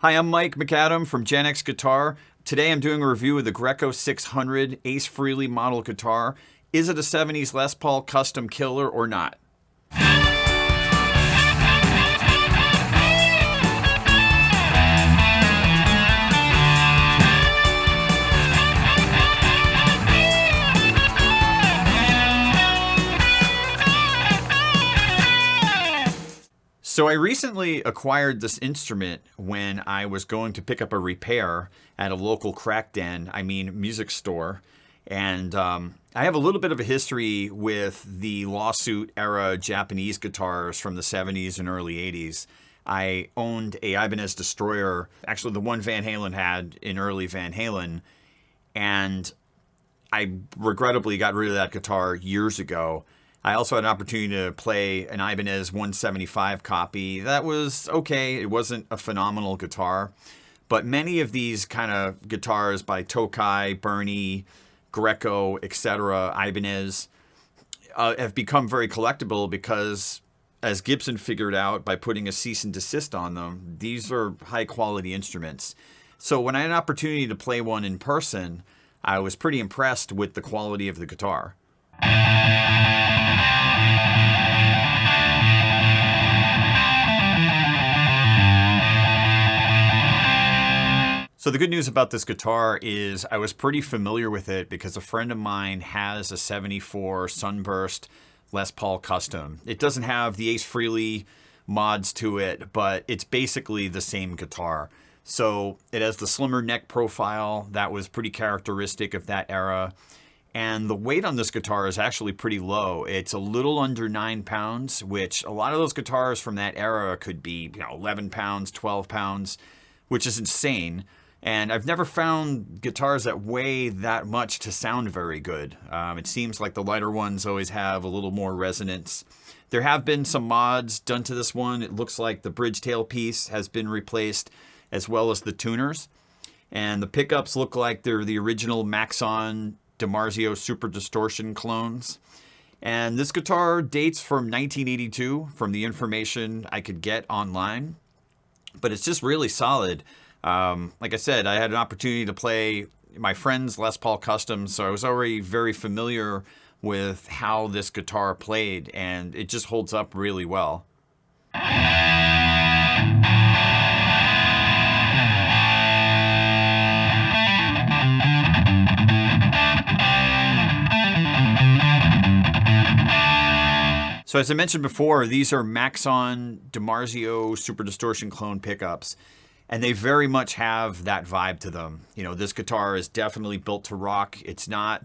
Hi, I'm Mike McAdam from GenXGuitar. Today I'm doing a review of the Greco 600 Ace Frehley model guitar. Is it a 70s Les Paul custom killer or not? So I recently acquired this instrument when I was going to pick up a repair at a local crack den, music store. And I have a little bit of a history with the lawsuit era Japanese guitars from the 70s and early 80s. I owned a Ibanez Destroyer, actually the one Van Halen had in early Van Halen. And I regrettably got rid of that guitar years ago. I also had an opportunity to play an Ibanez 175 copy. That was okay. It wasn't a phenomenal guitar. But many of these kind of guitars by Tokai, Bernie, Greco, etc., Ibanez, have become very collectible because, as Gibson figured out by putting a cease and desist on them, these are high-quality instruments. So when I had an opportunity to play one in person, I was pretty impressed with the quality of the guitar. So the good news about this guitar is I was pretty familiar with it because a friend of mine has a 74 Sunburst Les Paul Custom. It doesn't have the Ace Frehley mods to it, but it's basically the same guitar. So it has the slimmer neck profile that was pretty characteristic of that era. And the weight on this guitar is actually pretty low. It's a little under 9 pounds, which a lot of those guitars from that era could be 11 pounds, 12 pounds, which is insane. And I've never found guitars that weigh that much to sound very good. It seems like the lighter ones always have a little more resonance. There have been some mods done to this one. It looks like the bridge tailpiece has been replaced, as well as the tuners. And the pickups look like they're the original Maxon DiMarzio Super Distortion clones. And this guitar dates from 1982 from the information I could get online. But it's just really solid. Like I said, I had an opportunity to play my friend's Les Paul Custom, so I was already very familiar with how this guitar played, and it just holds up really well. So as I mentioned before, these are Maxon DiMarzio Super Distortion clone pickups. And they very much have that vibe to them. This guitar is definitely built to rock. It's not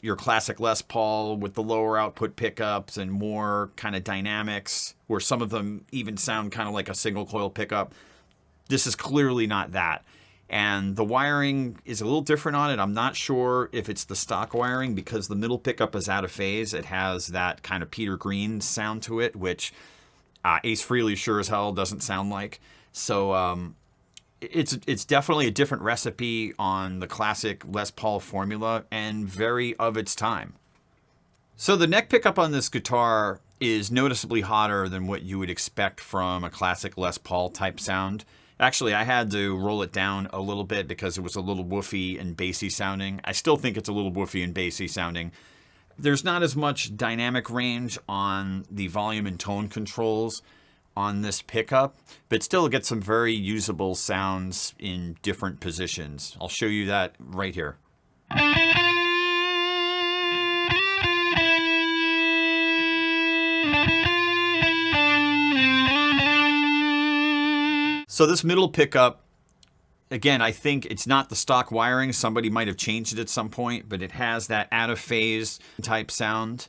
your classic Les Paul with the lower output pickups and more kind of dynamics, where some of them even sound kind of like a single coil pickup. This is clearly not that. And the wiring is a little different on it. I'm not sure if it's the stock wiring because the middle pickup is out of phase. It has that kind of Peter Green sound to it, which Ace Frehley sure as hell doesn't sound like. So, It's definitely a different recipe on the classic Les Paul formula and very of its time. So the neck pickup on this guitar is noticeably hotter than what you would expect from a classic Les Paul type sound. Actually, I had to roll it down a little bit because it was a little woofy and bassy sounding. I still think it's a little woofy and bassy sounding. There's not as much dynamic range on the volume and tone controls on this pickup, but still get some very usable sounds in different positions. I'll show you that right here. So this middle pickup, again, I think it's not the stock wiring. Somebody might have changed it at some point, but it has that out of phase type sound.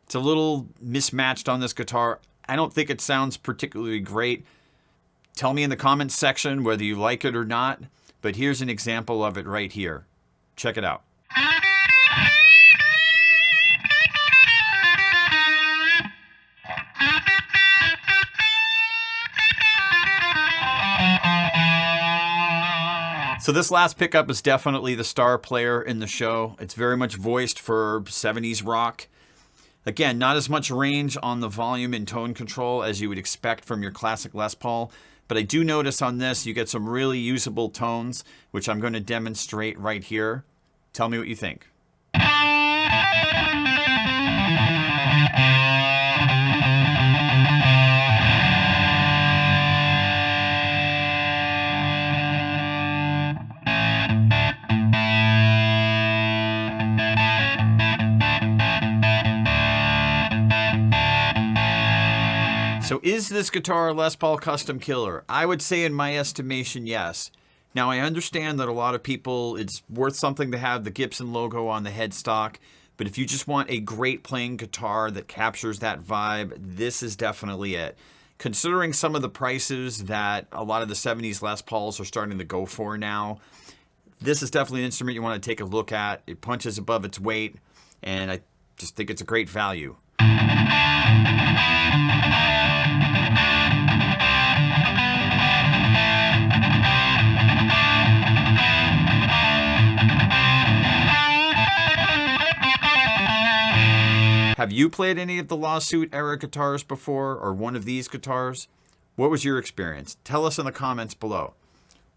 It's a little mismatched on this guitar. I don't think it sounds particularly great. Tell me in the comments section whether you like it or not, but here's an example of it right here. Check it out. So this last pickup is definitely the star player in the show. It's very much voiced for 70s rock. Again, not as much range on the volume and tone control as you would expect from your classic Les Paul. But I do notice on this, you get some really usable tones, which I'm going to demonstrate right here. Tell me what you think. So is this guitar a Les Paul Custom killer? I would say in my estimation, yes. Now I understand that a lot of people, it's worth something to have the Gibson logo on the headstock, but if you just want a great playing guitar that captures that vibe, this is definitely it. Considering some of the prices that a lot of the 70s Les Pauls are starting to go for now, this is definitely an instrument you want to take a look at. It punches above its weight, and I just think it's a great value. Have you played any of the lawsuit era guitars before, or one of these guitars? What was your experience? Tell us in the comments below.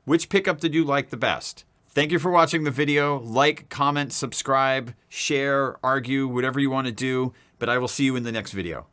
Which pickup did you like the best? Thank you for watching the video. Like, comment, subscribe, share, argue, whatever you want to do, but I will see you in the next video.